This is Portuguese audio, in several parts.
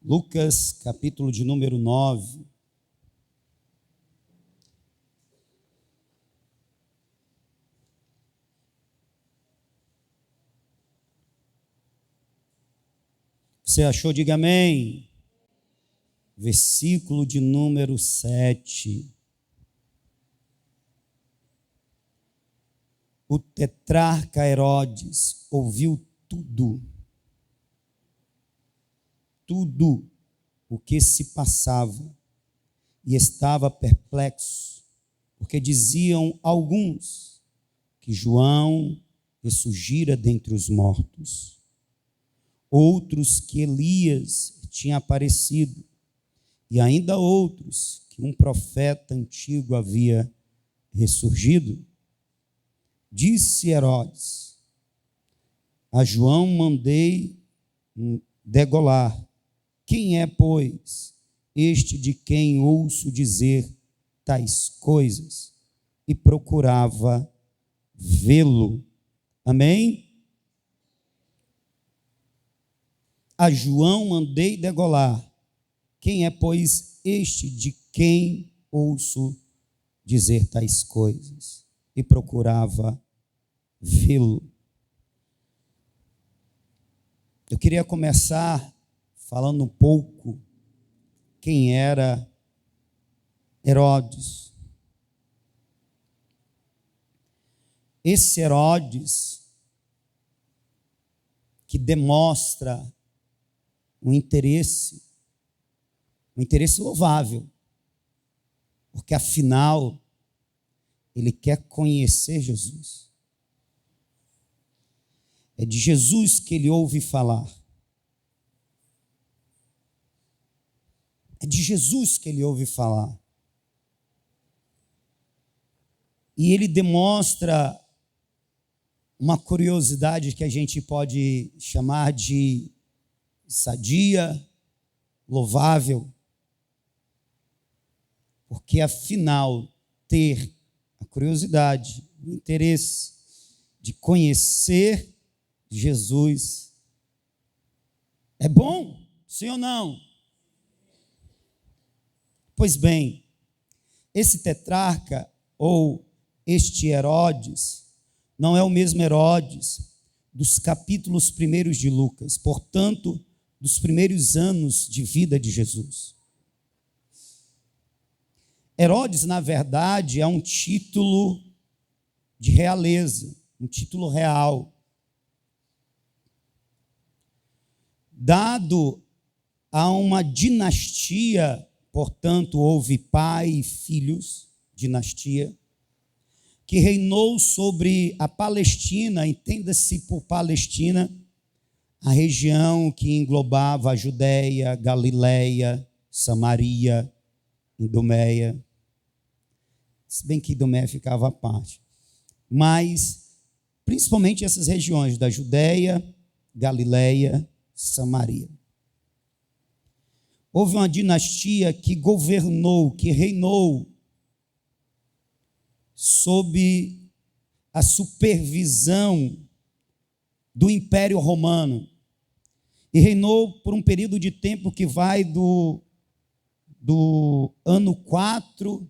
Lucas, capítulo de número 9. Você achou? Diga amém. Versículo de número 7. O tetrarca Herodes ouviu tudo o que se passava e estava perplexo, porque diziam alguns que João ressurgira dentre os mortos, outros que Elias tinha aparecido, e ainda outros que um profeta antigo havia ressurgido. Disse Herodes: a João mandei degolar. Quem é, pois, este de quem ouço dizer tais coisas? E procurava vê-lo. Amém? A João mandei degolar. Quem é, pois, este de quem ouço dizer tais coisas? E procurava vê-lo. Eu queria começar falando um pouco quem era Herodes. Esse Herodes que demonstra um interesse louvável, porque afinal ele quer conhecer Jesus. É de Jesus que ele ouve falar. É de Jesus que ele ouve falar. E ele demonstra uma curiosidade que a gente pode chamar de sadia, louvável, porque afinal ter a curiosidade, o interesse de conhecer Jesus é bom, sim ou não? Pois bem, esse tetrarca ou este Herodes não é o mesmo Herodes dos capítulos primeiros de Lucas, portanto, dos primeiros anos de vida de Jesus. Herodes, na verdade, é um título de realeza, um título real, dado a uma dinastia. Portanto, houve pai e filhos, dinastia, que reinou sobre a Palestina, entenda-se por Palestina, a região que englobava a Judéia, Galileia, Samaria, Idumeia. Se bem que Idumeia ficava à parte. Mas, principalmente essas regiões da Judéia, Galileia, Samaria. Houve uma dinastia que governou, que reinou sob a supervisão do Império Romano. E reinou por um período de tempo que vai do ano 4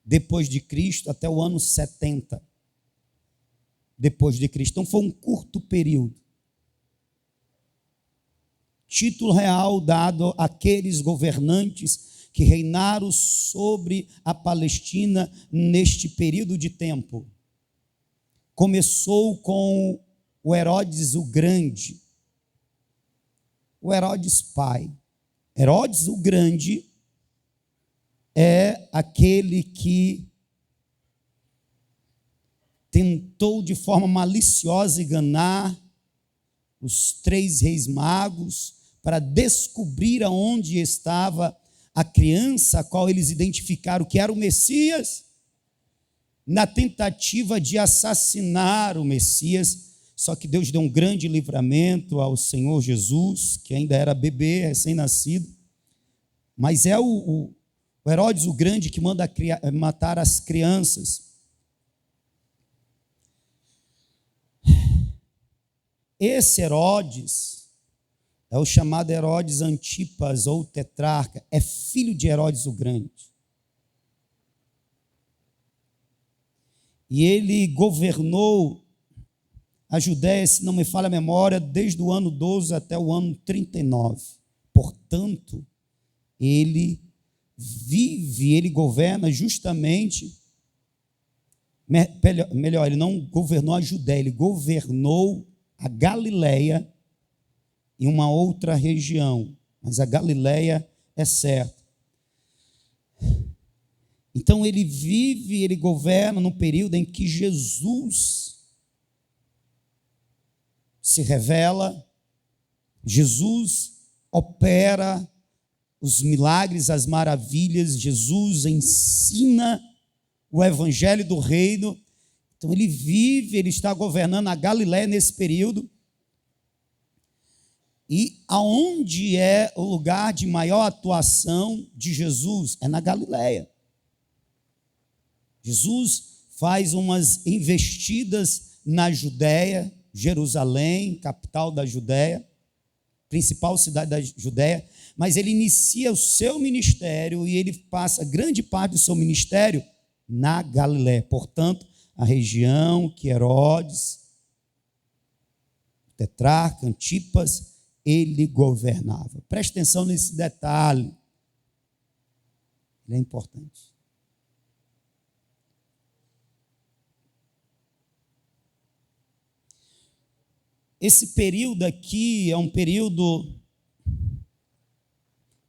depois de Cristo até o ano 70 depois de Cristo. Então foi um curto período. Título real dado àqueles governantes que reinaram sobre a Palestina neste período de tempo. Começou com o Herodes o Grande, o Herodes pai. Herodes o Grande é aquele que tentou de forma maliciosa enganar os 3 reis magos para descobrir aonde estava a criança a qual eles identificaram que era o Messias, na tentativa de assassinar o Messias. Só que Deus deu um grande livramento ao Senhor Jesus, que ainda era bebê, recém-nascido, mas é o O Herodes o Grande que manda matar as crianças. Esse Herodes é o chamado Herodes Antipas ou tetrarca, é filho de Herodes o Grande. E ele governou a Judéia, se não me falha a memória, desde o ano 12 até o ano 39. Portanto, ele governa justamente, melhor, ele não governou a Judéia, ele governou a Galileia e uma outra região, mas a Galileia é certa. Então ele governa no período em que Jesus se revela, Jesus opera os milagres, as maravilhas, Jesus ensina o evangelho do reino. Então ele está governando a Galileia nesse período. E aonde é o lugar de maior atuação de Jesus? É na Galileia. Jesus faz umas investidas na Judéia, Jerusalém, capital da Judéia, principal cidade da Judéia, mas ele inicia o seu ministério e ele passa grande parte do seu ministério na Galileia. Portanto, a região que Herodes, tetrarca, Antipas, ele governava. Preste atenção nesse detalhe. Ele é importante. Esse período aqui é um período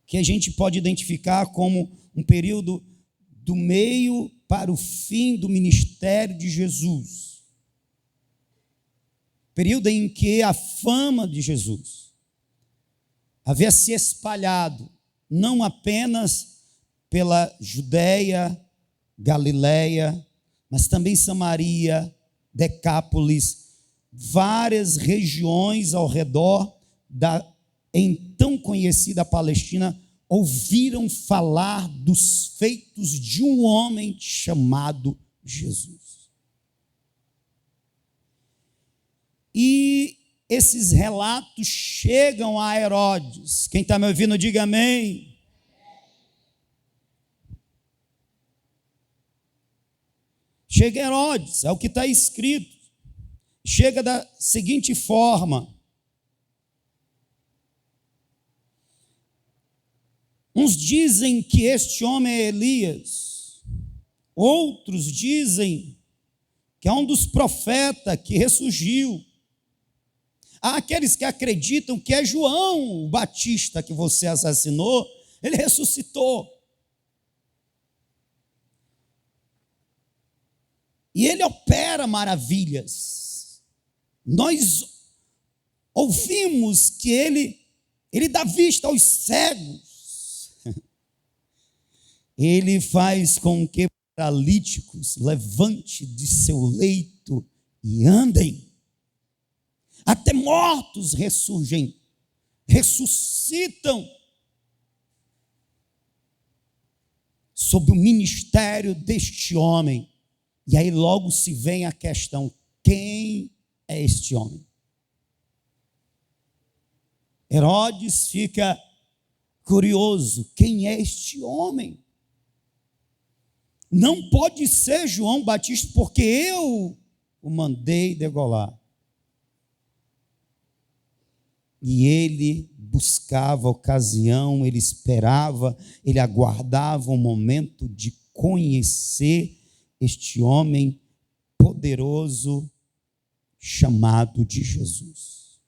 que a gente pode identificar como um período do meio para o fim do ministério de Jesus. Período em que a fama de Jesus havia se espalhado, não apenas pela Judéia, Galileia, mas também Samaria, Decápolis, várias regiões ao redor da então conhecida Palestina ouviram falar dos feitos de um homem chamado Jesus. E esses relatos chegam a Herodes. Quem está me ouvindo, diga amém. Chega Herodes, é o que está escrito. Chega da seguinte forma: uns dizem que este homem é Elias, outros dizem que é um dos profetas que ressurgiu. Há aqueles que acreditam que é João o Batista que você assassinou, ele ressuscitou. E ele opera maravilhas. Nós ouvimos que ele dá vista aos cegos. Ele faz com que paralíticos levante de seu leito e andem. Até mortos ressuscitam. Sob o ministério deste homem. E aí logo se vem a questão: quem é este homem? Herodes fica curioso: quem é este homem? Não pode ser João Batista, porque eu o mandei degolar. E ele buscava a ocasião, ele esperava, ele aguardava o momento de conhecer este homem poderoso chamado de Jesus.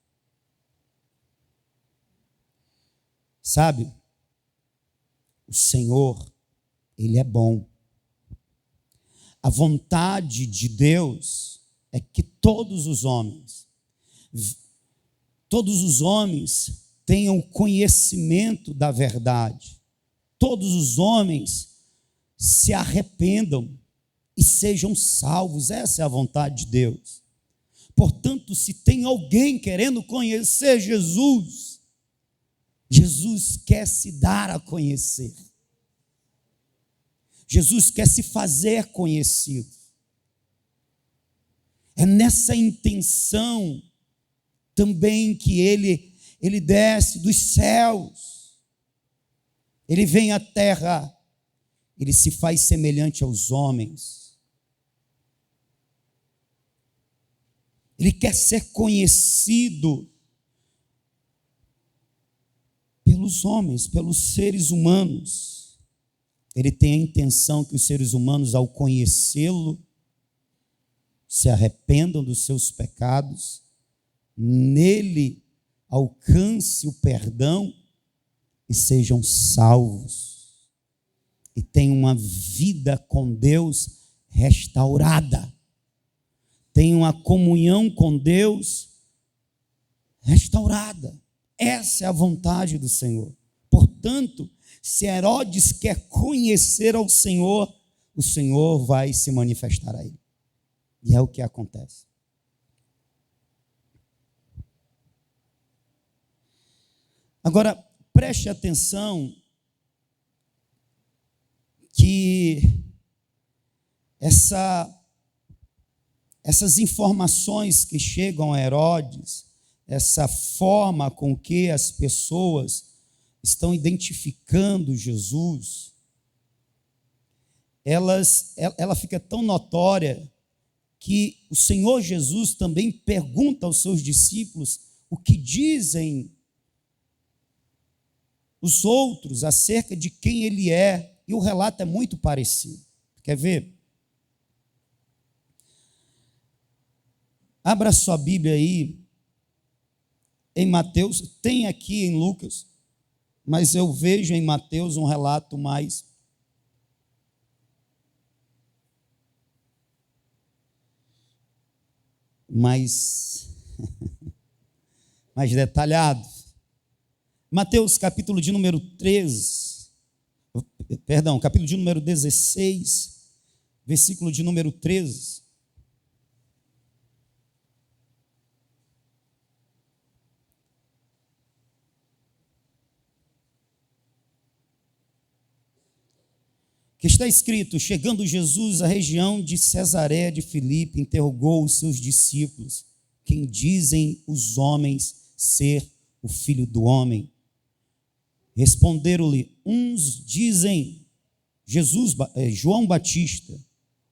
Sabe, o Senhor, Ele é bom. A vontade de Deus é que todos os homens tenham conhecimento da verdade. Todos os homens se arrependam e sejam salvos. Essa é a vontade de Deus. Portanto, se tem alguém querendo conhecer Jesus, Jesus quer se dar a conhecer. Jesus quer se fazer conhecido. É nessa intenção também que ele desce dos céus. Ele vem à terra. Ele se faz semelhante aos homens. Ele quer ser conhecido pelos homens, pelos seres humanos. Ele tem a intenção que os seres humanos, ao conhecê-lo, se arrependam dos seus pecados, nele alcance o perdão e sejam salvos. E tenham uma vida com Deus restaurada. Tenham uma comunhão com Deus restaurada. Essa é a vontade do Senhor. Portanto, se Herodes quer conhecer ao Senhor, o Senhor vai se manifestar a ele. E é o que acontece. Agora, preste atenção que essas informações que chegam a Herodes, essa forma com que as pessoas estão identificando Jesus, ela fica tão notória que o Senhor Jesus também pergunta aos seus discípulos o que dizem os outros acerca de quem ele é, e o relato é muito parecido. Quer ver? Abra sua Bíblia aí em Mateus, tem aqui em Lucas, mas eu vejo em Mateus um relato mais detalhado. Mateus, capítulo de número 16, versículo de número 13. Que está escrito: chegando Jesus à região de Cesareia de Filipe, interrogou os seus discípulos: quem dizem os homens ser o Filho do Homem? Responderam-lhe: uns dizem João Batista,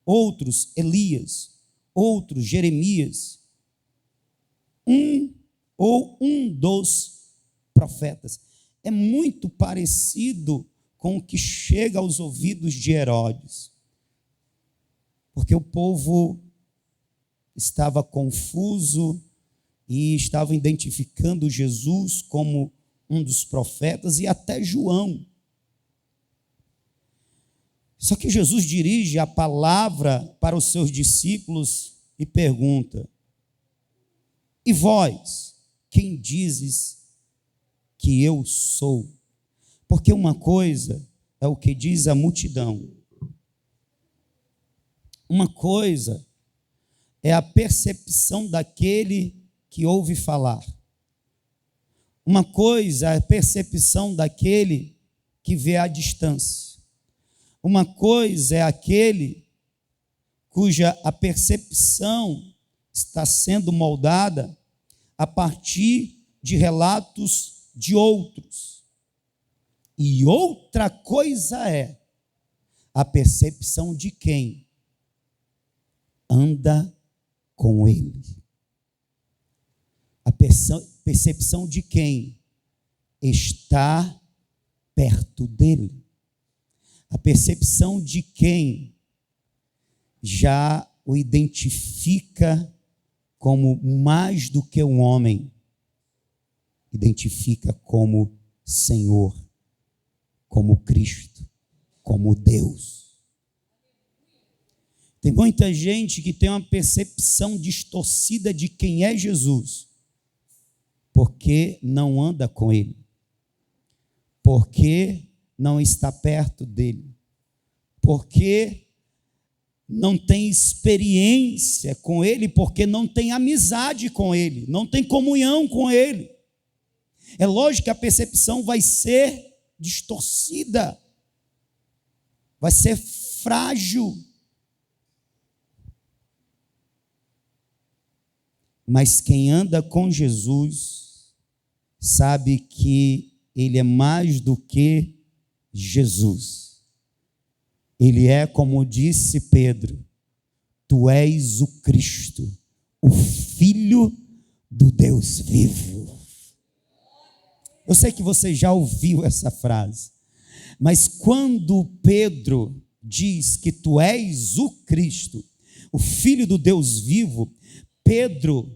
outros Elias, outros Jeremias, um dos profetas. É muito parecido com o que chega aos ouvidos de Herodes, porque o povo estava confuso e estava identificando Jesus como um dos profetas, e até João. Só que Jesus dirige a palavra para os seus discípulos e pergunta: e vós, quem dizes que eu sou? Porque uma coisa é o que diz a multidão, uma coisa é a percepção daquele que ouve falar, uma coisa é a percepção daquele que vê à distância, uma coisa é aquele cuja a percepção está sendo moldada a partir de relatos de outros. E outra coisa é a percepção de quem anda com ele. A percepção de quem está perto dele. A percepção de quem já o identifica como mais do que um homem, identifica como Senhor, como Cristo, como Deus. Tem muita gente que tem uma percepção distorcida de quem é Jesus, porque não anda com ele, porque não está perto dele, porque não tem experiência com ele, porque não tem amizade com ele, não tem comunhão com ele. É lógico que a percepção vai ser distorcida, vai ser frágil. Mas quem anda com Jesus sabe que ele é mais do que Jesus. Ele é, como disse Pedro, tu és o Cristo, o Filho do Deus vivo. Eu sei que você já ouviu essa frase, mas quando Pedro diz que tu és o Cristo, o Filho do Deus vivo, Pedro,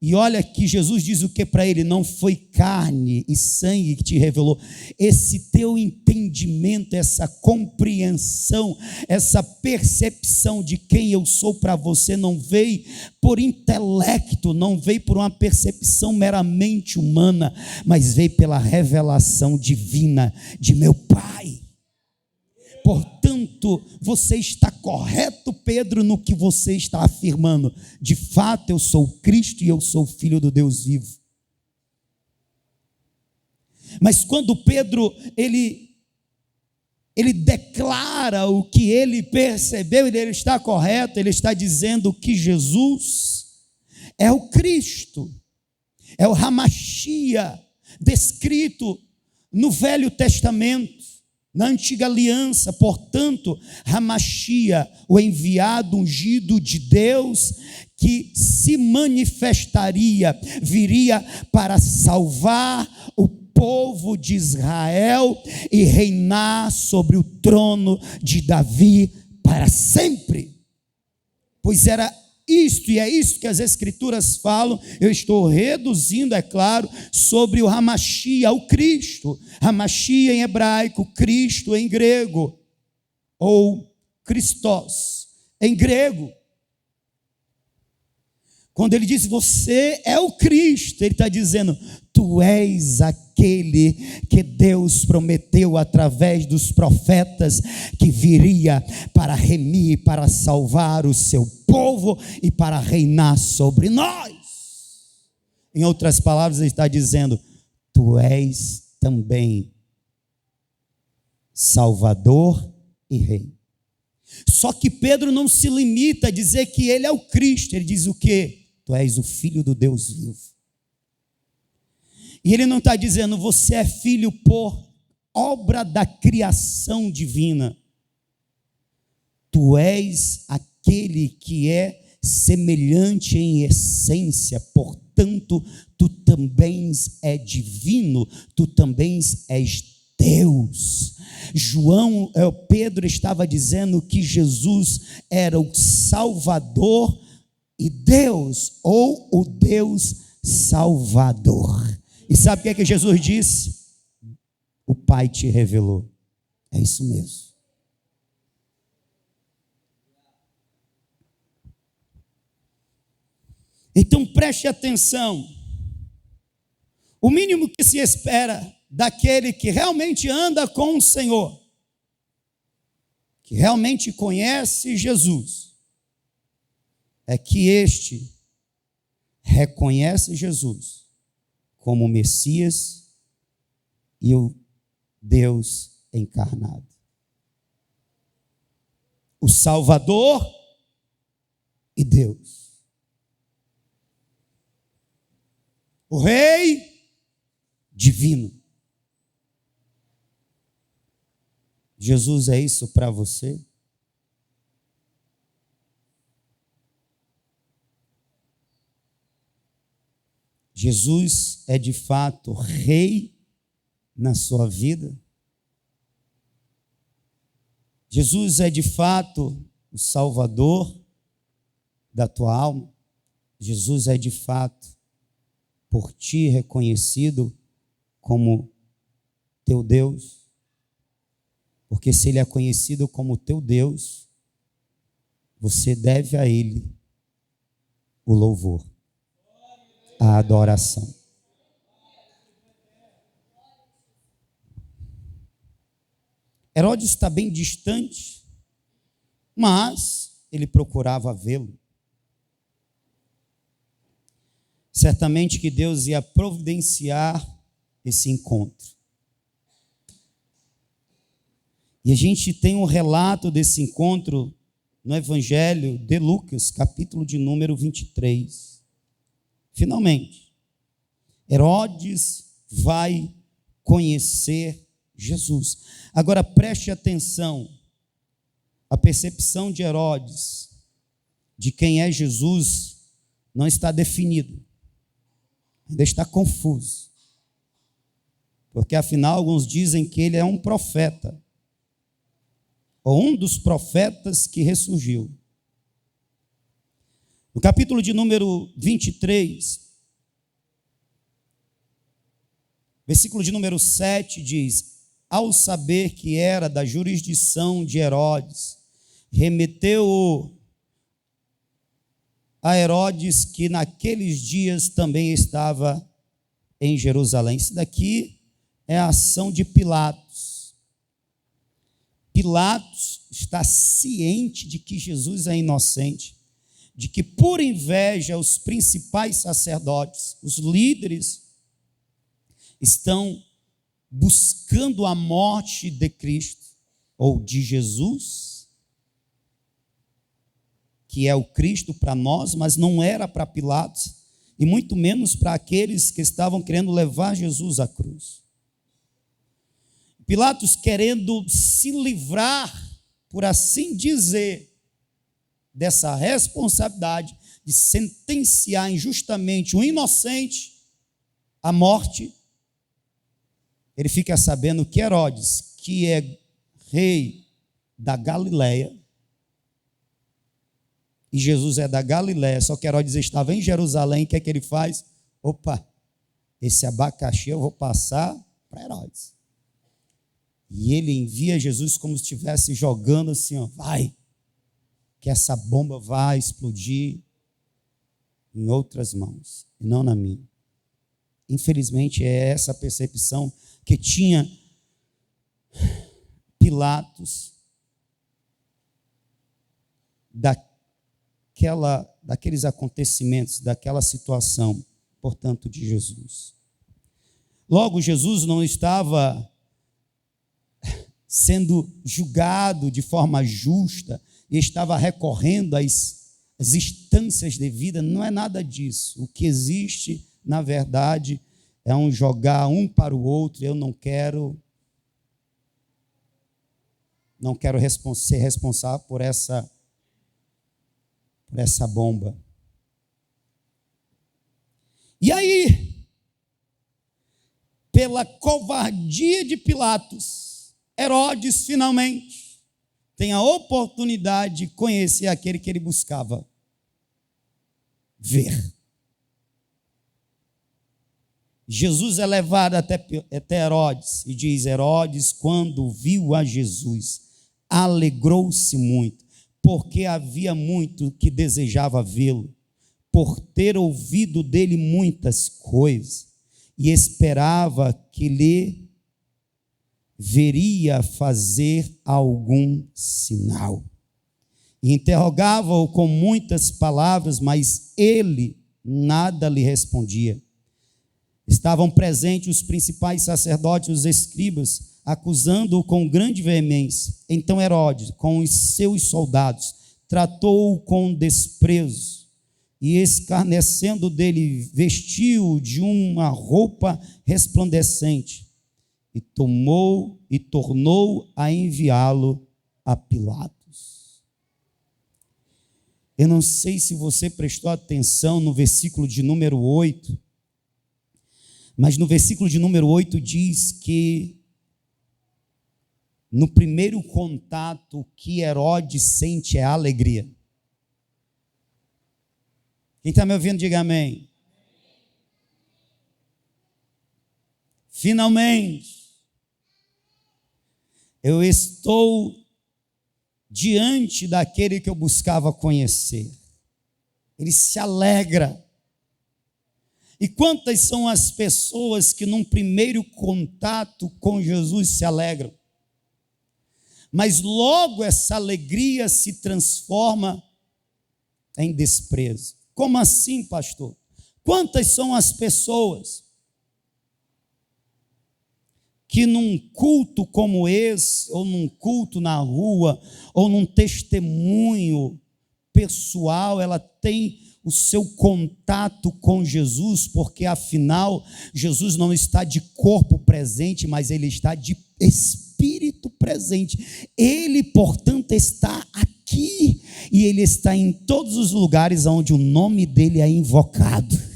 e olha que Jesus diz o que para ele? Não foi carne e sangue que te revelou. Esse teu entendimento, essa compreensão, essa percepção de quem eu sou para você não veio por intelecto, não veio por uma percepção meramente humana, mas veio pela revelação divina de meu Pai. Portanto, você está correto, Pedro, no que você está afirmando. De fato, eu sou Cristo e eu sou filho do Deus vivo. Mas quando Pedro, ele declara o que ele percebeu, e ele está correto, ele está dizendo que Jesus é o Cristo, é o Hamashia, descrito no Velho Testamento. Na antiga aliança, portanto, Hamashia, o enviado ungido de Deus, que se manifestaria, viria para salvar o povo de Israel e reinar sobre o trono de Davi para sempre. Pois era isto, e é isto que as Escrituras falam. Eu estou reduzindo, é claro, sobre o Hamashia, o Cristo. Hamashia em hebraico, Cristo em grego, ou Christos em grego. Quando ele diz você é o Cristo, ele está dizendo, tu és aquele que Deus prometeu através dos profetas que viria para remir, para salvar o seu povo e para reinar sobre nós. Em outras palavras, ele está dizendo, tu és também Salvador e Rei. Só que Pedro não se limita a dizer que ele é o Cristo, ele diz o quê? Tu és o Filho do Deus vivo. E ele não está dizendo, você é filho por obra da criação divina. Tu és aquele que é semelhante em essência, portanto, tu também és divino, tu também és Deus. Pedro estava dizendo que Jesus era o Salvador e Deus, ou o Deus Salvador. E sabe o que é que Jesus disse? O Pai te revelou. É isso mesmo. Então preste atenção. O mínimo que se espera daquele que realmente anda com o Senhor, que realmente conhece Jesus, é que este reconhece Jesus como o Messias e o Deus encarnado, o Salvador e Deus, o Rei divino. Jesus é isso para você? Jesus é de fato Rei na sua vida? Jesus é de fato o Salvador da tua alma? Jesus é de fato por ti reconhecido como teu Deus? Porque se Ele é conhecido como teu Deus, você deve a Ele o louvor, a adoração. Herodes está bem distante, mas ele procurava vê-lo. Certamente que Deus ia providenciar esse encontro. E a gente tem um relato desse encontro no Evangelho de Lucas, capítulo de número 23. Finalmente, Herodes vai conhecer Jesus. Agora preste atenção, a percepção de Herodes de quem é Jesus não está definido, ainda está confuso, porque afinal alguns dizem que ele é um profeta, ou um dos profetas que ressurgiu. No capítulo de número 23, versículo de número 7 diz: ao saber que era da jurisdição de Herodes, remeteu-o a Herodes, que naqueles dias também estava em Jerusalém. Isso daqui é a ação de Pilatos. Pilatos está ciente de que Jesus é inocente, de que por inveja os principais sacerdotes, os líderes, estão buscando a morte de Cristo, ou de Jesus, que é o Cristo para nós, mas não era para Pilatos, e muito menos para aqueles que estavam querendo levar Jesus à cruz. Pilatos querendo se livrar, por assim dizer, dessa responsabilidade de sentenciar injustamente um inocente à morte, ele fica sabendo que Herodes, que é rei da Galileia, e Jesus é da Galileia, só que Herodes estava em Jerusalém, o que é que ele faz? Opa, esse abacaxi eu vou passar para Herodes. E ele envia Jesus como se estivesse jogando assim, ó, vai, que essa bomba vai explodir em outras mãos, e não na minha. Infelizmente é essa a percepção que tinha Pilatos daqueles acontecimentos, daquela situação, portanto, de Jesus. Logo, Jesus não estava sendo julgado de forma justa e estava recorrendo às instâncias devidas, não é nada disso. O que existe, na verdade, é um jogar um para o outro. Eu não quero ser responsável por essa bomba. E aí, pela covardia de Pilatos, Herodes finalmente tem a oportunidade de conhecer aquele que ele buscava ver. Jesus é levado até Herodes e diz: Herodes, quando viu a Jesus, alegrou-se muito, porque havia muito que desejava vê-lo, por ter ouvido dele muitas coisas, e esperava que lhe veria fazer algum sinal. E interrogava-o com muitas palavras, mas ele nada lhe respondia. Estavam presentes os principais sacerdotes e os escribas, acusando-o com grande veemência. Então Herodes, com os seus soldados, tratou-o com desprezo e, escarnecendo dele, vestiu-o de uma roupa resplandecente e tornou a enviá-lo a Pilatos. Eu não sei se você prestou atenção no versículo de número 8, mas no versículo de número 8 diz que no primeiro contato o que Herodes sente é alegria. Quem está me ouvindo, diga amém. Finalmente, eu estou diante daquele que eu buscava conhecer. Ele se alegra. E quantas são as pessoas que num primeiro contato com Jesus se alegram? Mas logo essa alegria se transforma em desprezo. Como assim, pastor? Quantas são as pessoas que num culto como esse, ou num culto na rua, ou num testemunho pessoal, ela tem o seu contato com Jesus, porque afinal, Jesus não está de corpo presente, mas ele está de espírito presente. Ele, portanto, está aqui, e ele está em todos os lugares onde o nome dele é invocado.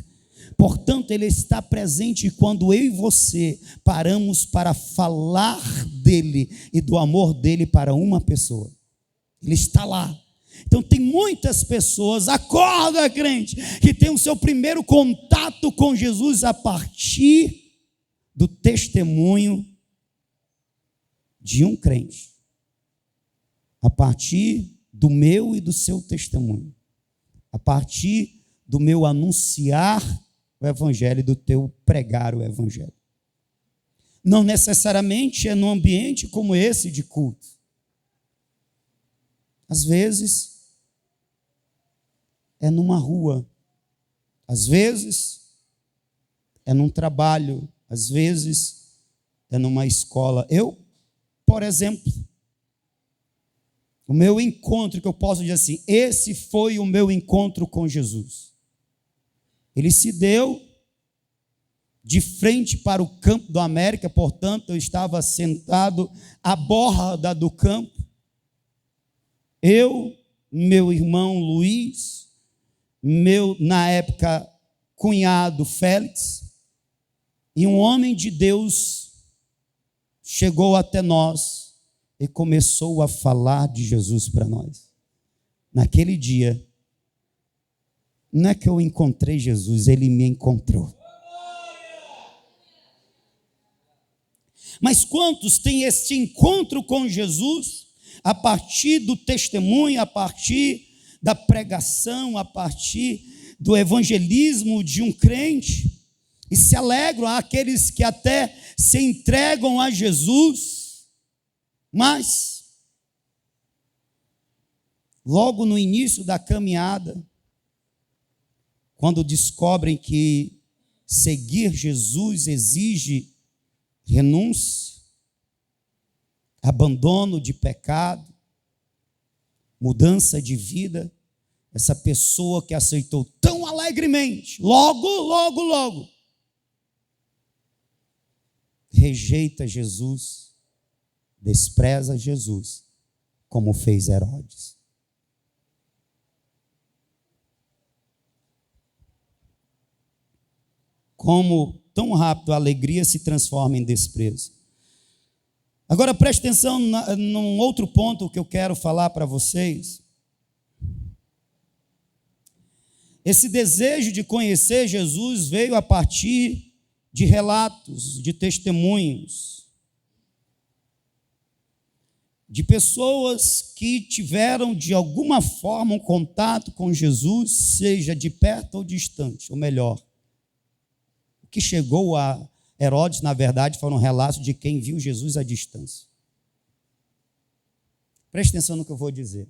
Portanto, ele está presente quando eu e você paramos para falar dele e do amor dele para uma pessoa. Ele está lá. Então tem muitas pessoas, acorda, crente, que tem o seu primeiro contato com Jesus a partir do testemunho de um crente, a partir do meu e do seu testemunho, a partir do meu anunciar o evangelho e do teu pregar o evangelho. Não necessariamente é num ambiente como esse de culto. Às vezes é numa rua, às vezes é num trabalho, às vezes é numa escola. Eu, por exemplo, o meu encontro, que eu posso dizer assim, esse foi o meu encontro com Jesus. Ele se deu de frente para o campo do América, portanto, eu estava sentado à borda do campo. Eu, meu irmão Luiz, meu, na época, cunhado Félix, e um homem de Deus chegou até nós e começou a falar de Jesus para nós. Naquele dia, não é que eu encontrei Jesus, ele me encontrou. Mas quantos têm este encontro com Jesus a partir do testemunho, a partir da pregação, a partir do evangelismo de um crente, e se alegram aqueles que até se entregam a Jesus, mas logo no início da caminhada, quando descobrem que seguir Jesus exige renúncia, abandono de pecado, mudança de vida, essa pessoa que aceitou tão alegremente, logo, rejeita Jesus, despreza Jesus, como fez Herodes. Como tão rápido a alegria se transforma em desprezo. Agora preste atenção num outro ponto que eu quero falar para vocês. Esse desejo de conhecer Jesus veio a partir de relatos, de testemunhos, de pessoas que tiveram de alguma forma um contato com Jesus, seja de perto ou distante, ou melhor, o que chegou a Herodes, na verdade, foram relatos de quem viu Jesus à distância. Preste atenção no que eu vou dizer.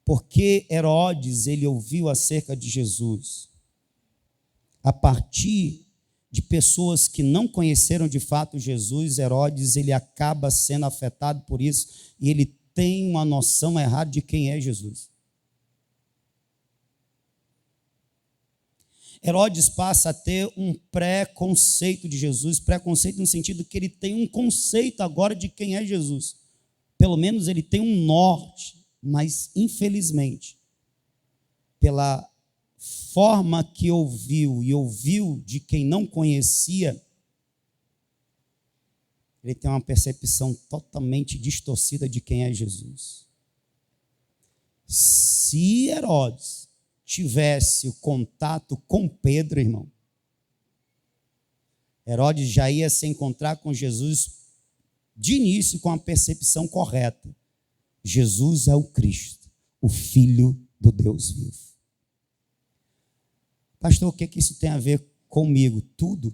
Porque Herodes, ele ouviu acerca de Jesus a partir de pessoas que não conheceram de fato Jesus. Herodes, ele acaba sendo afetado por isso e ele tem uma noção errada de quem é Jesus. Herodes passa a ter um preconceito de Jesus, preconceito no sentido que ele tem um conceito agora de quem é Jesus. Pelo menos ele tem um norte, mas infelizmente, pela forma que ouviu de quem não conhecia, ele tem uma percepção totalmente distorcida de quem é Jesus. Se Herodes tivesse o contato com Pedro, irmão, Herodes já ia se encontrar com Jesus de início com a percepção correta. Jesus é o Cristo, o Filho do Deus vivo. Pastor, o que isso tem a ver comigo? Tudo.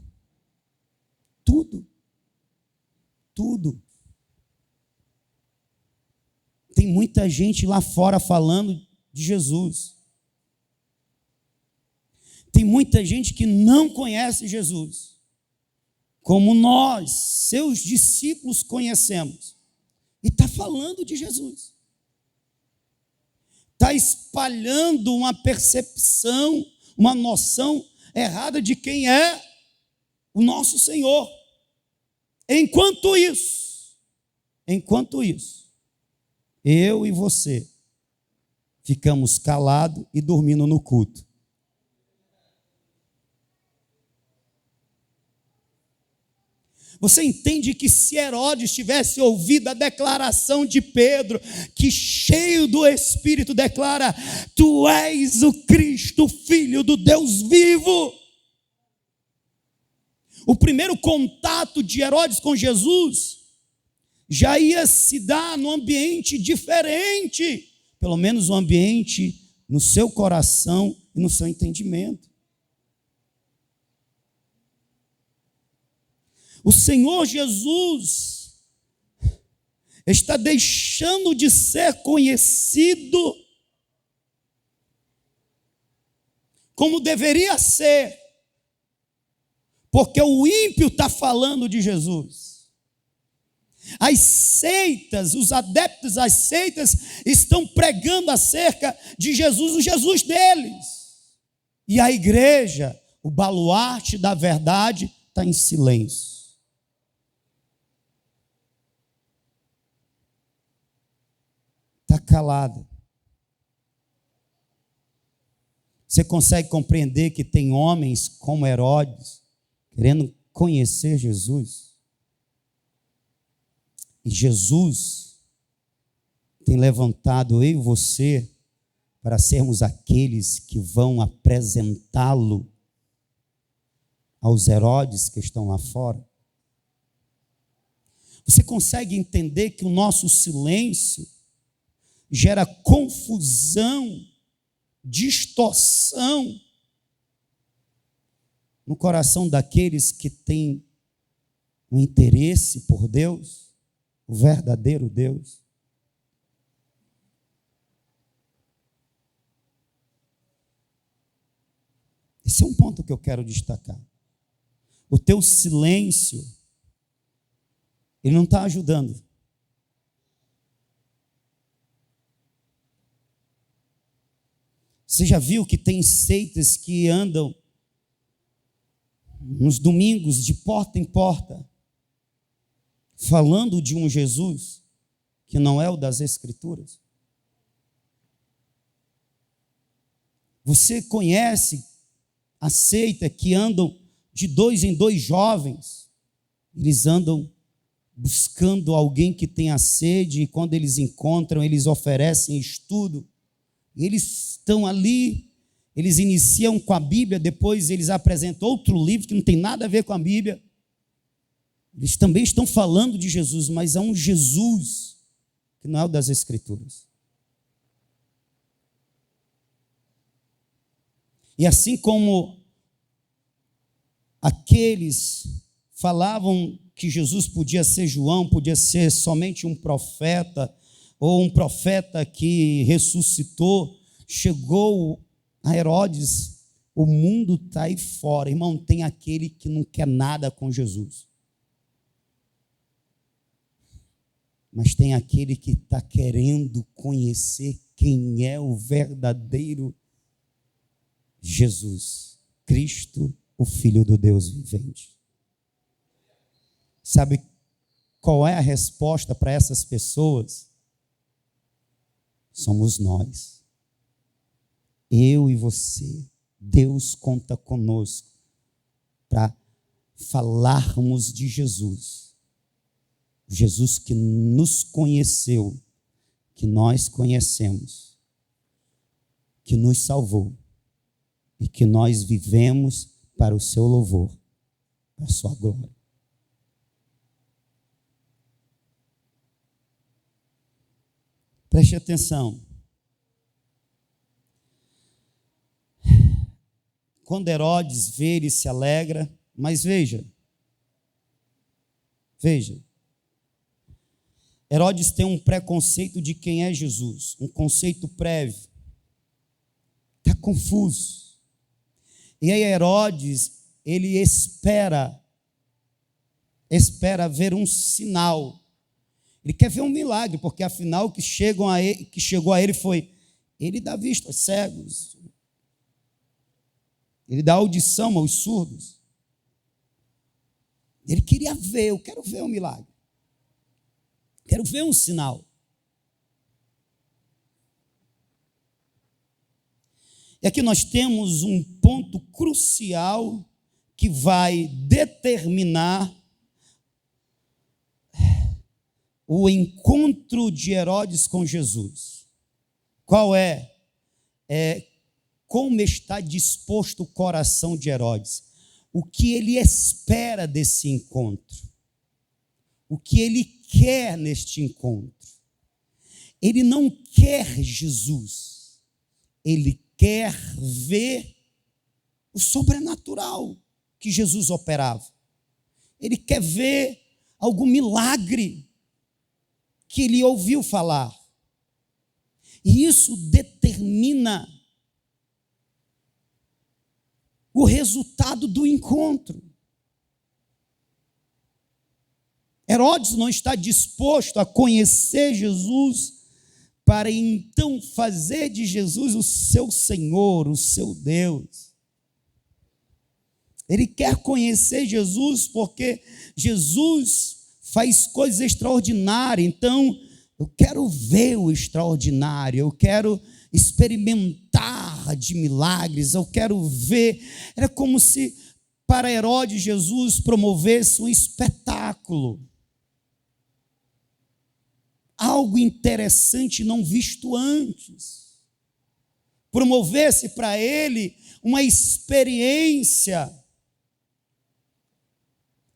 Tem muita gente lá fora falando de Jesus. Tem muita gente que não conhece Jesus. como nós, seus discípulos, conhecemos. E está falando de Jesus. Está espalhando uma percepção, uma noção errada de quem é o nosso Senhor. Enquanto isso, eu e você ficamos calados e dormindo no culto. Você entende que se Herodes tivesse ouvido a declaração de Pedro, que cheio do Espírito declara: Tu és o Cristo, Filho do Deus vivo. O primeiro contato de Herodes com Jesus já ia se dar num ambiente diferente, pelo menos um ambiente no seu coração e no seu entendimento. O Senhor Jesus está deixando de ser conhecido como deveria ser, porque o ímpio está falando de Jesus. As seitas, os adeptos às seitas estão pregando acerca de Jesus, o Jesus deles. E a igreja, o baluarte da verdade, está em silêncio. Está calada. Você consegue compreender que tem homens como Herodes querendo conhecer Jesus? E Jesus tem levantado eu e você para sermos aqueles que vão apresentá-lo aos Herodes que estão lá fora. Você consegue entender que o nosso silêncio gera confusão, distorção no coração daqueles que têm um interesse por Deus, o verdadeiro Deus? Esse é um ponto que eu quero destacar. O teu silêncio, ele não está ajudando. Você já viu que tem seitas que andam nos domingos de porta em porta, falando de um Jesus que não é o das Escrituras? Você conhece a seita que andam de 2 em 2 jovens? Eles andam buscando alguém que tenha sede, e quando eles encontram, eles oferecem estudo. Eles estão ali, eles iniciam com a Bíblia, depois eles apresentam outro livro que não tem nada a ver com a Bíblia. Eles também estão falando de Jesus, mas é um Jesus que não é o das Escrituras. E assim como aqueles falavam que Jesus podia ser João, podia ser somente um profeta, ou um profeta que ressuscitou, chegou a Herodes, o mundo está aí fora. Irmão, tem aquele que não quer nada com Jesus. Mas tem aquele que está querendo conhecer quem é o verdadeiro Jesus, Cristo, o Filho do Deus vivente. Sabe qual é a resposta para essas pessoas? Somos nós. Eu e você. Deus conta conosco para falarmos de Jesus. Jesus que nos conheceu, que nós conhecemos, que nos salvou e que nós vivemos para o seu louvor, para a sua glória. Preste atenção. Quando Herodes vê, ele se alegra, mas veja, Herodes tem um preconceito de quem é Jesus, um conceito prévio. Está confuso. E aí Herodes, ele espera espera ver um sinal. Ele quer ver um milagre, porque afinal o que chegou a ele foi: ele dá vista aos cegos, ele dá audição aos surdos. Ele queria ver, eu quero ver um milagre, quero ver um sinal. E aqui nós temos um ponto crucial que vai determinar o encontro de Herodes com Jesus. Qual é? Como está disposto o coração de Herodes. O que ele espera desse encontro. O que ele quer neste encontro. Ele não quer Jesus. Ele quer ver o sobrenatural que Jesus operava. Ele quer ver algum milagre que ele ouviu falar. E isso determina o resultado do encontro. Herodes não está disposto a conhecer Jesus para então fazer de Jesus o seu Senhor, o seu Deus. Ele quer conhecer Jesus porque Jesus faz coisas extraordinárias. Então, eu quero ver o extraordinário, eu quero experimentar de milagres, eu quero ver. Era como se para Herodes Jesus promovesse um espetáculo, algo interessante não visto antes, promovesse para ele uma experiência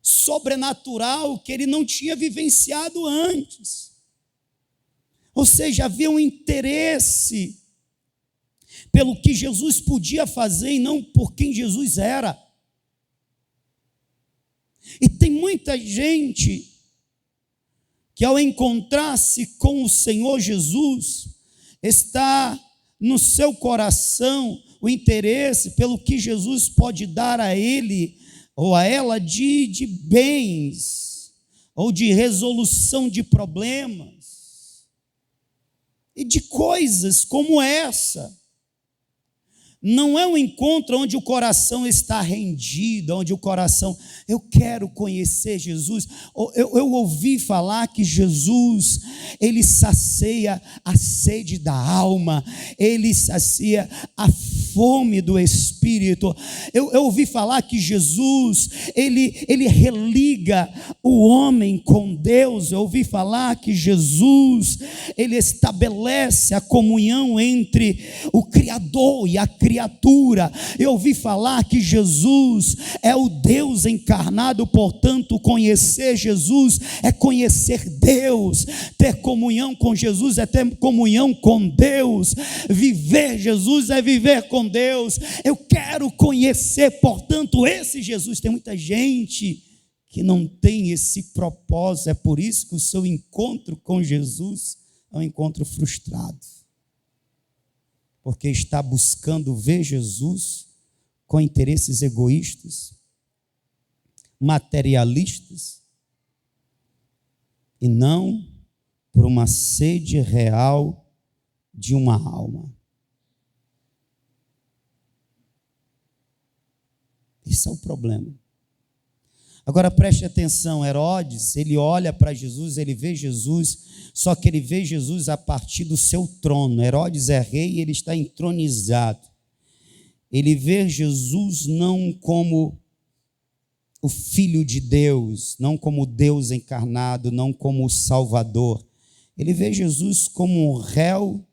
sobrenatural que ele não tinha vivenciado antes. Ou seja, havia um interesse pelo que Jesus podia fazer e não por quem Jesus era. E tem muita gente que ao encontrar-se com o Senhor Jesus, está no seu coração o interesse pelo que Jesus pode dar a ele ou a ela de bens, ou de resolução de problemas, e de coisas como essa. Não é um encontro onde o coração está rendido, onde o coração, eu quero conhecer Jesus. Eu ouvi falar que Jesus, ele sacia a sede da alma, ele sacia a fome do Espírito. Eu ouvi falar que Jesus, ele religa o homem com Deus. Eu ouvi falar que Jesus, ele estabelece a comunhão entre o Criador e a criatura. Eu ouvi falar que Jesus é o Deus encarnado, portanto, conhecer Jesus é conhecer Deus, ter comunhão com Jesus é ter comunhão com Deus, viver Jesus é viver com Deus. Eu quero conhecer, portanto, esse Jesus. Tem muita gente que não tem esse propósito, é por isso que o seu encontro com Jesus é um encontro frustrado. Porque está buscando ver Jesus com interesses egoístas, materialistas, e não por uma sede real de uma alma. Esse é o problema. Agora preste atenção, Herodes, ele olha para Jesus, ele vê Jesus, só que ele vê Jesus a partir do seu trono. Herodes é rei e ele está entronizado. Ele vê Jesus não como o Filho de Deus, não como Deus encarnado, não como o Salvador. Ele vê Jesus como um réu,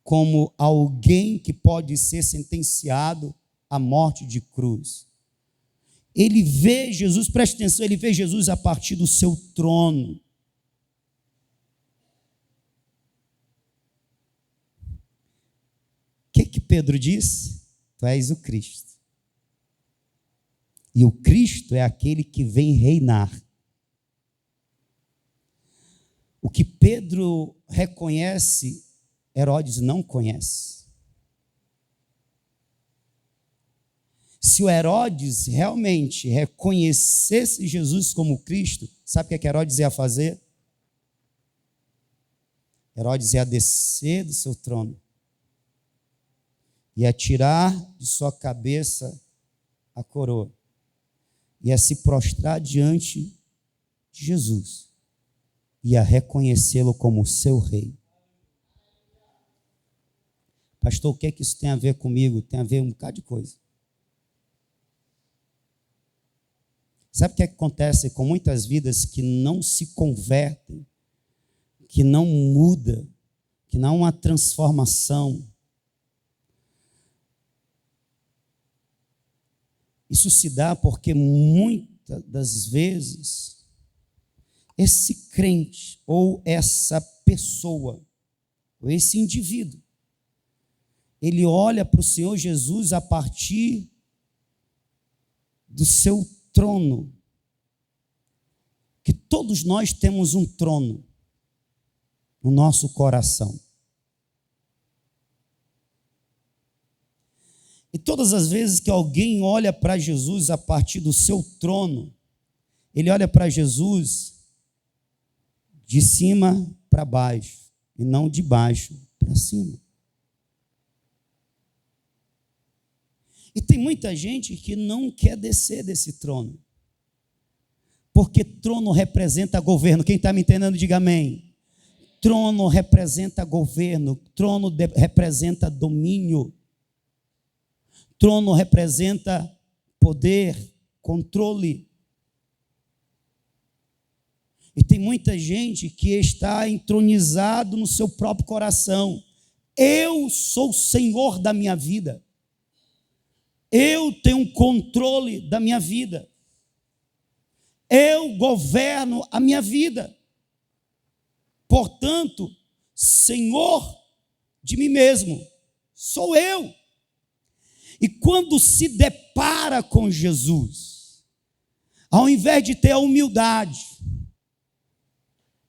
como alguém que pode ser sentenciado à morte de cruz. Ele vê Jesus, preste atenção, ele vê Jesus a partir do seu trono. O que Pedro diz? Tu és o Cristo. E o Cristo é aquele que vem reinar. O que Pedro reconhece, Herodes não conhece. Se o Herodes realmente reconhecesse Jesus como Cristo, sabe o que Herodes ia fazer? Herodes ia descer do seu trono, ia tirar de sua cabeça a coroa, ia se prostrar diante de Jesus, ia reconhecê-lo como seu rei. Pastor, o que é que isso tem a ver comigo? Tem a ver um bocado de coisa. Sabe o que é que acontece com muitas vidas que não se convertem, que não muda, que não há uma transformação? Isso se dá porque muitas das vezes esse crente ou essa pessoa, ou esse indivíduo, ele olha para o Senhor Jesus a partir do seu trono, que todos nós temos um trono no nosso coração. E todas as vezes que alguém olha para Jesus a partir do seu trono, ele olha para Jesus de cima para baixo, e não de baixo para cima. E tem muita gente que não quer descer desse trono, porque trono representa governo. Quem está me entendendo, diga amém. Trono representa governo, trono representa domínio, trono representa poder, controle. E tem muita gente que está entronizado no seu próprio coração. Eu sou o Senhor da minha vida. Eu tenho controle da minha vida. Eu governo a minha vida. Portanto, Senhor de mim mesmo, sou eu. E quando se depara com Jesus, ao invés de ter a humildade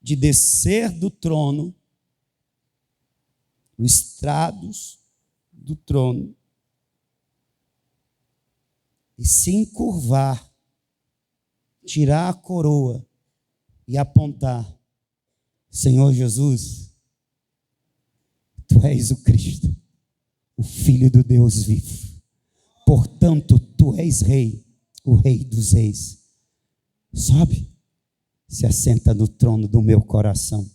de descer do trono, os estrados do trono, e se encurvar, tirar a coroa e apontar: Senhor Jesus, Tu és o Cristo, o Filho do Deus vivo. Portanto, Tu és Rei, o Rei dos Reis. Sobe, se assenta no trono do meu coração.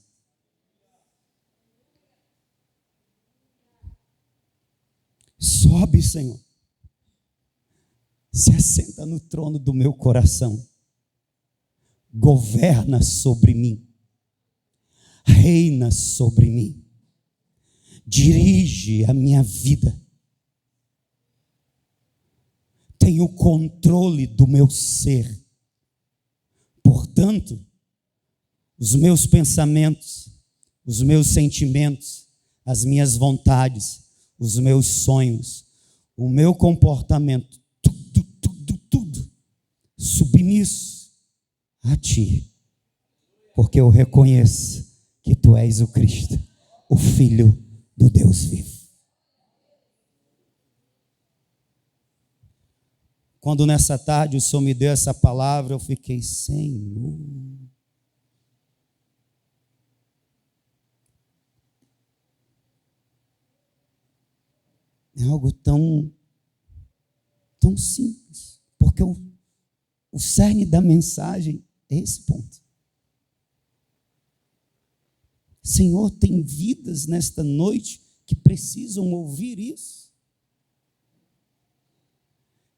Sobe, Senhor. Se assenta no trono do meu coração. Governa sobre mim. Reina sobre mim. Dirige a minha vida. Tem o controle do meu ser. Portanto, os meus pensamentos, os meus sentimentos, as minhas vontades, os meus sonhos, o meu comportamento, tudo submisso a Ti, porque eu reconheço que Tu és o Cristo, o Filho do Deus vivo. Quando nessa tarde o Senhor me deu essa palavra, eu fiquei: Senhor, é algo tão simples, porque o cerne da mensagem é esse ponto. Senhor, tem vidas nesta noite que precisam ouvir isso.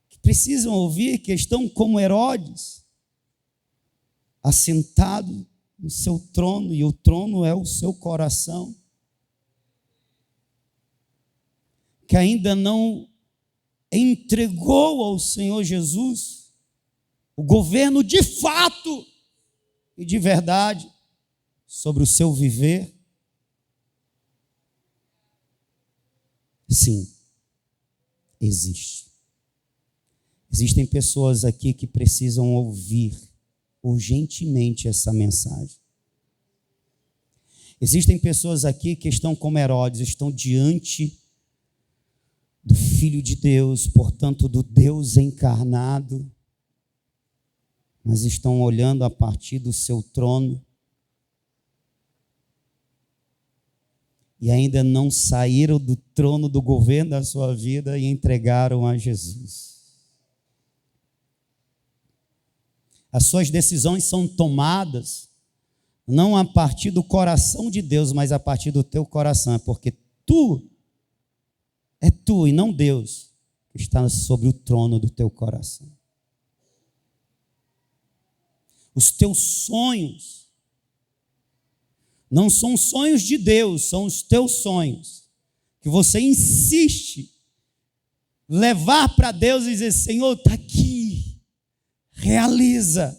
Que precisam ouvir que estão como Herodes, assentado no seu trono, e o trono é o seu coração. Que ainda não entregou ao Senhor Jesus o governo de fato e de verdade sobre o seu viver. Sim, existe. Existem pessoas aqui que precisam ouvir urgentemente essa mensagem. Existem pessoas aqui que estão como Herodes, estão diante do Filho de Deus, portanto, do Deus encarnado, mas estão olhando a partir do seu trono e ainda não saíram do trono do governo da sua vida e entregaram a Jesus. As suas decisões são tomadas não a partir do coração de Deus, mas a partir do teu coração, é porque é tu e não Deus que está sobre o trono do teu coração. Os teus sonhos não são sonhos de Deus, são os teus sonhos, que você insiste levar para Deus e dizer: Senhor, está aqui, realiza.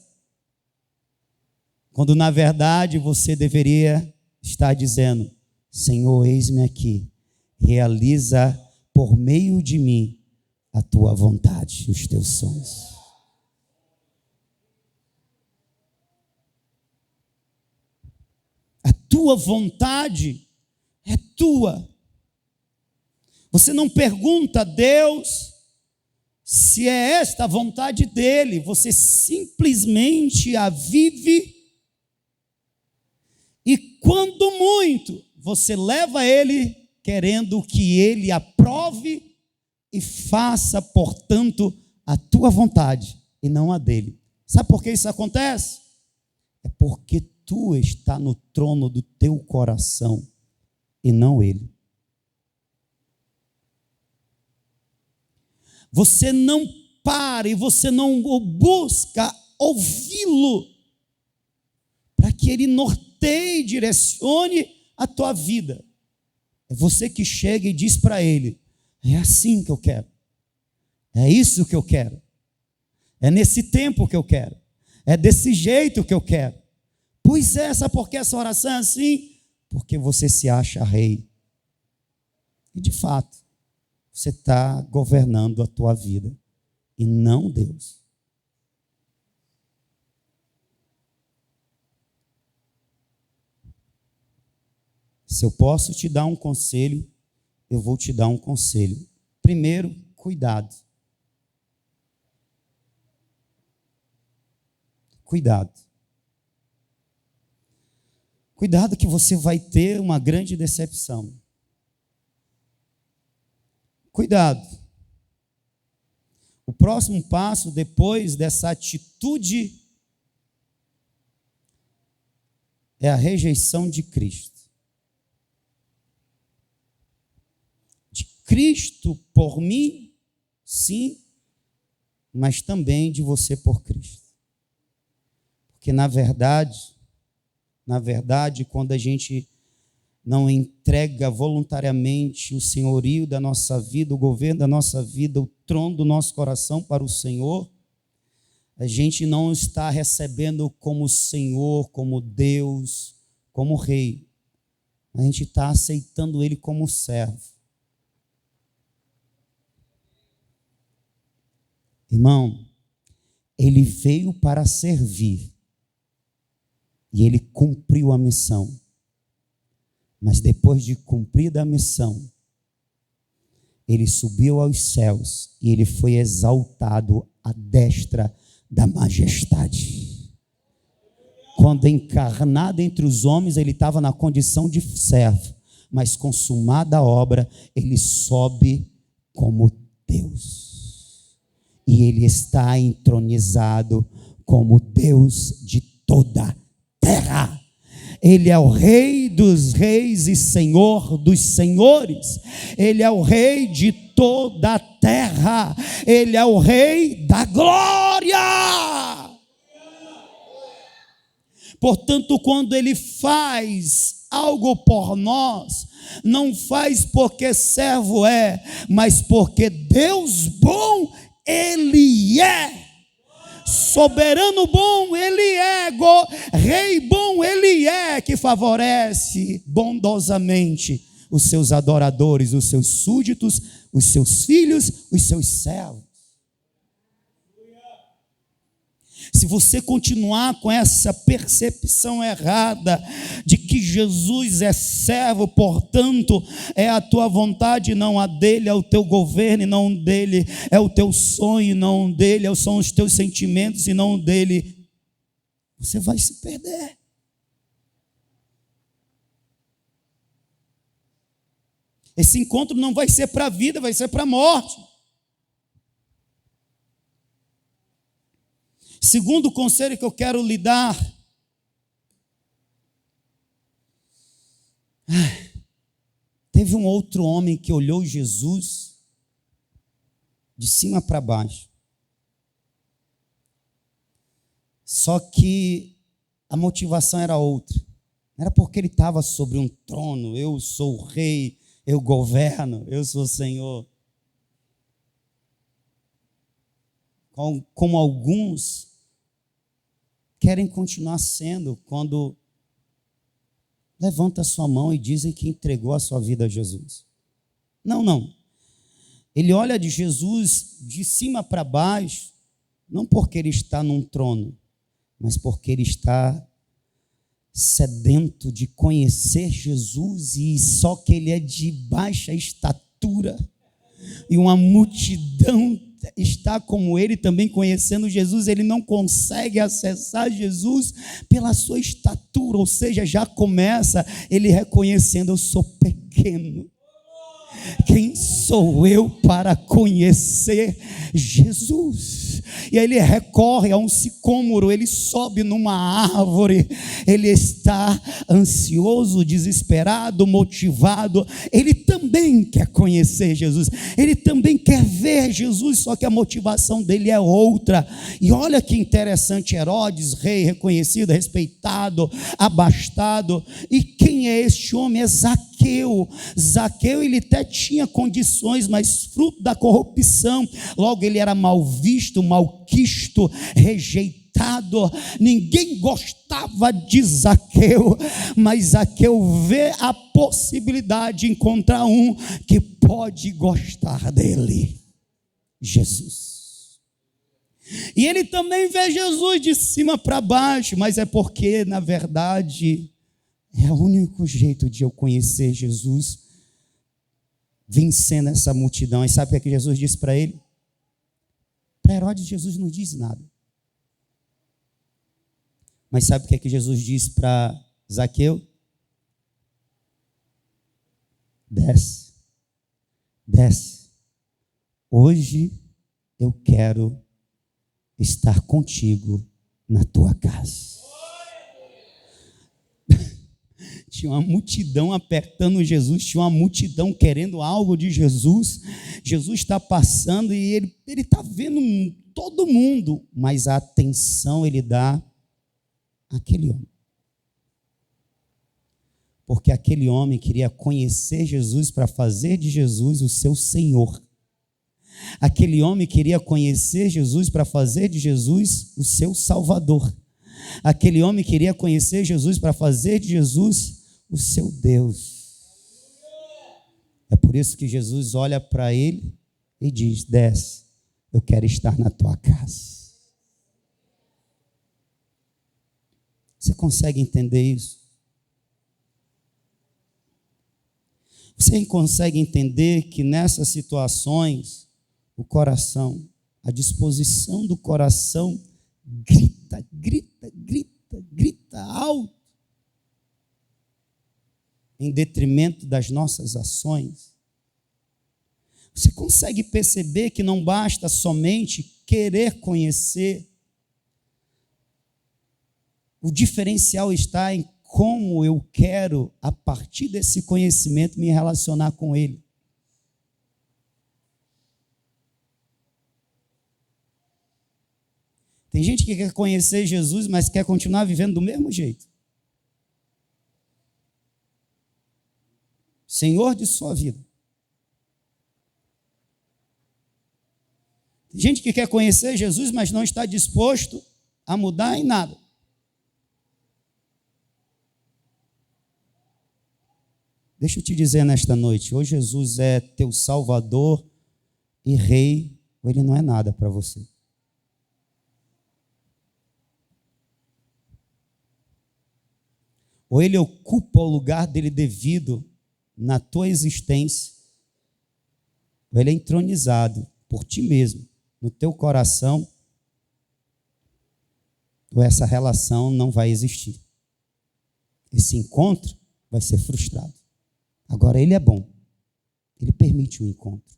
Quando na verdade você deveria estar dizendo: Senhor, eis-me aqui, realiza por meio de mim a tua vontade, os teus sonhos. A tua vontade é tua. Você não pergunta a Deus se é esta a vontade dele, você simplesmente a vive. E quando muito, você leva ele querendo que ele aprove e faça, portanto, a tua vontade e não a dele. Sabe por que isso acontece? É porque tu está no trono do teu coração e não ele. Você não para e você não busca ouvi-lo para que ele norteie e direcione a tua vida. É você que chega e diz para ele: é assim que eu quero, é isso que eu quero, é nesse tempo que eu quero, é desse jeito que eu quero. Pois é, sabe por que essa oração é assim? Porque você se acha rei. E de fato, você está governando a tua vida e não Deus. Se eu posso te dar um conselho, eu vou te dar um conselho. Primeiro, cuidado. Cuidado. Cuidado que você vai ter uma grande decepção. Cuidado. O próximo passo, depois dessa atitude, é a rejeição de Cristo. De Cristo por mim, sim, mas também de você por Cristo. Porque na verdade, quando a gente não entrega voluntariamente o senhorio da nossa vida, o governo da nossa vida, o trono do nosso coração para o Senhor, a gente não está recebendo como Senhor, como Deus, como Rei. A gente está aceitando Ele como servo. Irmão, Ele veio para servir. E Ele cumpriu a missão. Mas depois de cumprida a missão, Ele subiu aos céus e Ele foi exaltado à destra da majestade. Quando encarnado entre os homens, Ele estava na condição de servo, mas consumada a obra, Ele sobe como Deus. E Ele está entronizado como Deus de toda a terra. Ele é o Rei dos reis e Senhor dos senhores. Ele é o Rei de toda a terra. Ele é o Rei da glória. Portanto, quando Ele faz algo por nós, não faz porque servo é, mas porque Deus bom Ele é. Soberano bom Ele é, Rei bom Ele é, que favorece bondosamente os seus adoradores, os seus súditos, os seus filhos, os seus servos. Se você continuar com essa percepção errada de que Jesus é servo, portanto, é a tua vontade, não a dele, é o teu governo, e não dele, é o teu sonho, e não dele, são os teus sentimentos, e não dele, você vai se perder. Esse encontro não vai ser para a vida, vai ser para a morte. Segundo conselho que eu quero lhe dar, teve um outro homem que olhou Jesus de cima para baixo. Só que a motivação era outra. Não era porque ele estava sobre um trono, eu sou o rei, eu governo, eu sou o Senhor. Como alguns querem continuar sendo quando levanta a sua mão e dizem que entregou a sua vida a Jesus. Não. Ele olha de Jesus de cima para baixo, não porque ele está num trono, mas porque ele está sedento de conhecer Jesus, e só que ele é de baixa estatura, e uma multidão está como ele também conhecendo Jesus, ele não consegue acessar Jesus pela sua estatura, ou seja, já começa ele reconhecendo: eu sou pequeno. Quem sou eu para conhecer Jesus? E aí ele recorre a um sicômoro, ele sobe numa árvore, ele está ansioso, desesperado, motivado, ele também quer conhecer Jesus, ele também quer ver Jesus, só que a motivação dele é outra. E olha que interessante, Herodes, rei reconhecido, respeitado, abastado, e quem é este homem? É Zaqueu. Zaqueu, ele até tinha condições, mas fruto da corrupção, logo ele era mal visto, malquisto, rejeitado, ninguém gostava de Zaqueu, mas Zaqueu vê a possibilidade de encontrar um que pode gostar dele: Jesus. E ele também vê Jesus de cima para baixo, mas é porque, na verdade, é o único jeito de eu conhecer Jesus, vencendo essa multidão. E sabe o que Jesus disse para ele? Para Herodes, Jesus não diz nada. Mas sabe o que Jesus disse para Zaqueu? Desce. Hoje eu quero estar contigo na tua casa. Tinha uma multidão apertando Jesus, tinha uma multidão querendo algo de Jesus. Jesus está passando e ele está vendo todo mundo, mas a atenção ele dá àquele homem. Porque aquele homem queria conhecer Jesus para fazer de Jesus o seu Senhor. Aquele homem queria conhecer Jesus para fazer de Jesus o seu Salvador. Aquele homem queria conhecer Jesus para fazer de Jesus o seu Deus. É por isso que Jesus olha para ele e diz: desce, eu quero estar na tua casa. Você consegue entender isso? Você consegue entender que nessas situações o coração, a disposição do coração grita alto, em detrimento das nossas ações? Você consegue perceber que não basta somente querer conhecer, o diferencial está em como eu quero, a partir desse conhecimento, me relacionar com Ele. Tem gente que quer conhecer Jesus, mas quer continuar vivendo do mesmo jeito. Senhor de sua vida. Tem gente que quer conhecer Jesus, mas não está disposto a mudar em nada. Deixa eu te dizer nesta noite, ou Jesus é teu Salvador e Rei, ou Ele não é nada para você. ou ele ocupa o lugar dele devido na tua existência, ou ele é entronizado por ti mesmo, no teu coração, ou essa relação não vai existir. Esse encontro vai ser frustrado. Agora, ele é bom. Ele permite o encontro.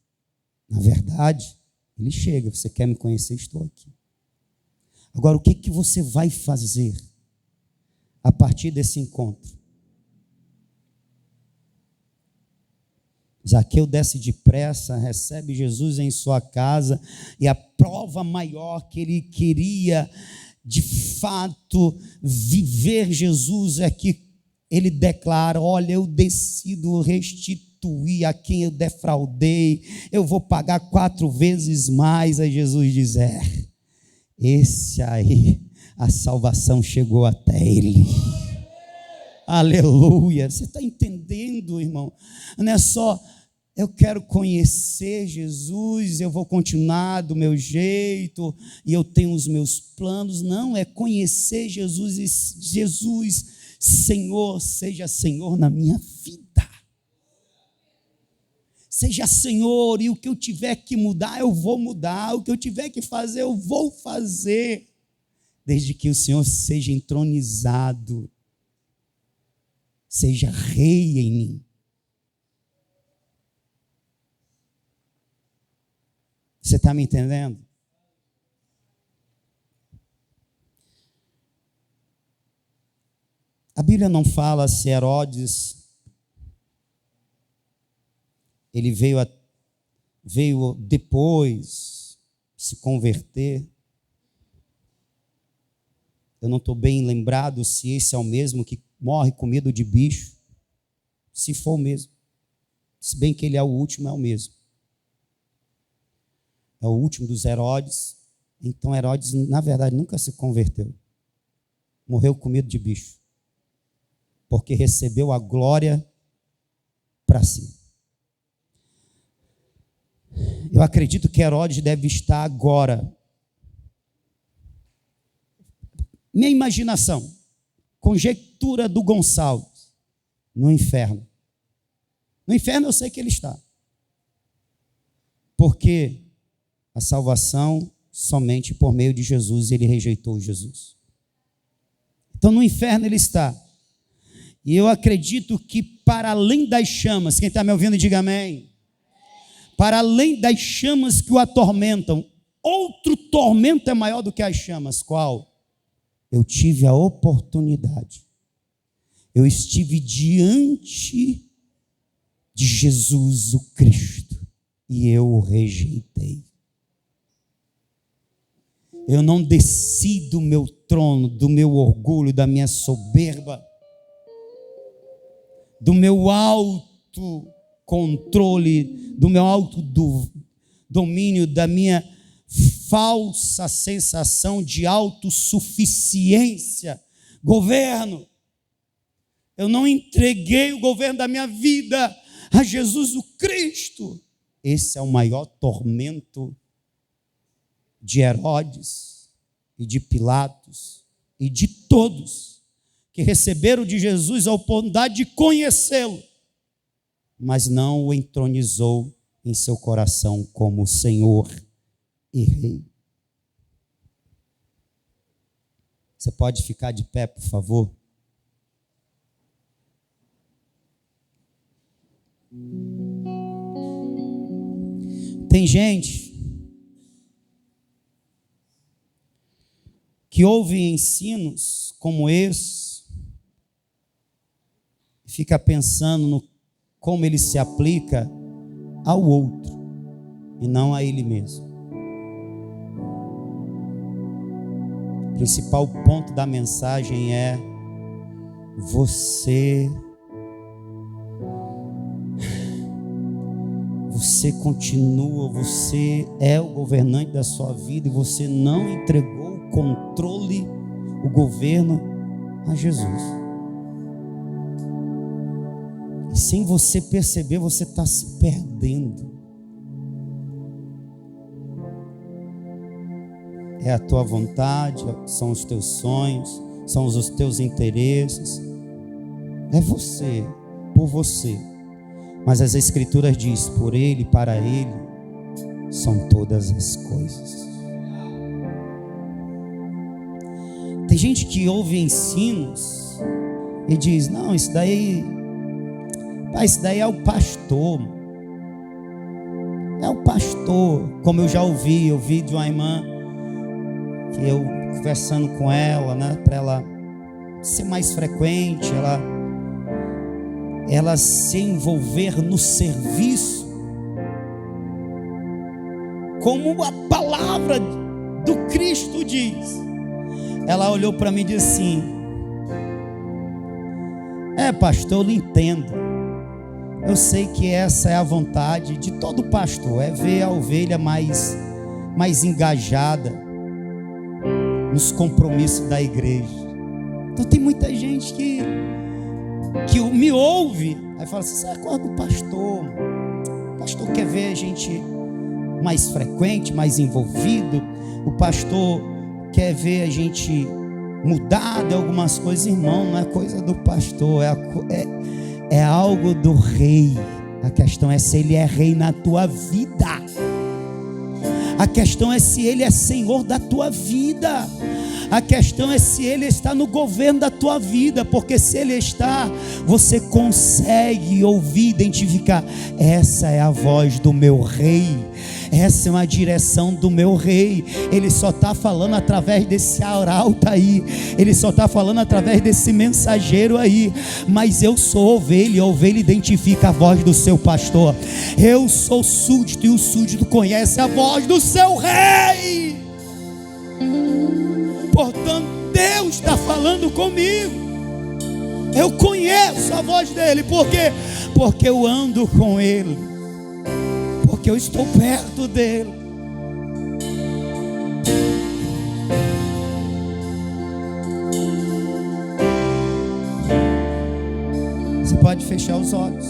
Na verdade, ele chega. Você quer me conhecer? Estou aqui. Agora, o que você vai fazer a partir desse encontro? Zaqueu desce depressa, recebe Jesus em sua casa, e a prova maior que ele queria de fato viver Jesus é que ele declara: olha, eu decido restituir a quem eu defraudei, eu vou pagar 4 vezes mais. Aí Jesus diz: esse aí, a salvação chegou até ele. Aleluia. Você está entendendo, irmão? Não é só eu quero conhecer Jesus, eu vou continuar do meu jeito e eu tenho os meus planos. Não, é conhecer Jesus e Jesus, Senhor, seja Senhor na minha vida. Seja Senhor, e o que eu tiver que mudar, eu vou mudar. O que eu tiver que fazer, eu vou fazer. Desde que o Senhor seja entronizado, seja rei em mim. Você está me entendendo? A Bíblia não fala se Herodes ele veio depois se converter. Eu não estou bem lembrado se esse é o mesmo que morre com medo de bicho. Se for o mesmo. Se bem que ele é o último, é o mesmo. É o último dos Herodes. Então Herodes, na verdade, nunca se converteu. Morreu com medo de bicho. Porque recebeu a glória para si. Eu acredito que Herodes deve estar agora. Minha imaginação, conjectura do Gonçalves, no inferno. No inferno eu sei que ele está. Porque a salvação somente por meio de Jesus, ele rejeitou Jesus. Então no inferno ele está. E eu acredito que para além das chamas, quem está me ouvindo diga amém. Para além das chamas que o atormentam, outro tormento é maior do que as chamas. Qual? Eu tive a oportunidade. Eu estive diante de Jesus o Cristo e eu o rejeitei. Eu não desci do meu trono, do meu orgulho, da minha soberba, do meu alto controle, do meu alto domínio, da minha falsa sensação de autossuficiência. Governo, eu não entreguei o governo da minha vida a Jesus o Cristo. Esse é o maior tormento de Herodes e de Pilatos e de todos que receberam de Jesus a oportunidade de conhecê-lo, mas não o entronizou em seu coração como Senhor e Rei. Você pode ficar de pé, por favor? Tem gente que ouve ensinos como esse e fica pensando no como ele se aplica ao outro e não a ele mesmo. O principal ponto da mensagem é: você continua, você é o governante da sua vida e você não entregou o controle, o governo a Jesus. E sem você perceber, você está se perdendo. É a tua vontade, são os teus sonhos, são os teus interesses, É você, por você. Mas as Escrituras diz: por Ele, para Ele, são todas as coisas. Tem gente que ouve ensinos e diz: não, isso daí é o pastor. É o pastor. Como eu já ouvi de uma irmã, que eu conversando com ela, né, para ela ser mais frequente, ela se envolver no serviço, como a palavra do Cristo diz. Ela olhou para mim e disse assim: pastor, eu lhe entendo. Eu sei que essa é a vontade de todo pastor, é ver a ovelha mais engajada nos compromissos da igreja. Então tem muita gente que me ouve, aí fala assim: você acorda o pastor. O pastor quer ver a gente mais frequente, mais envolvido. O pastor quer ver a gente mudado em algumas coisas. Irmão, não é coisa do pastor, é algo do rei. A questão é se ele é rei na tua vida. A questão é se ele é senhor da tua vida. A questão é se ele está no governo da tua vida. Porque se ele está, você consegue ouvir, identificar: essa é a voz do meu rei, essa é uma direção do meu rei. Ele só está falando através desse arauto aí, ele só está falando através desse mensageiro aí. Mas eu sou ovelha, e a ovelha identifica a voz do seu pastor. Eu sou súdito, e o súdito conhece a voz do seu rei. Portanto, Deus está falando comigo. Eu conheço a voz dele. Por quê? Porque eu ando com ele, porque eu estou perto dele. Você pode fechar os olhos.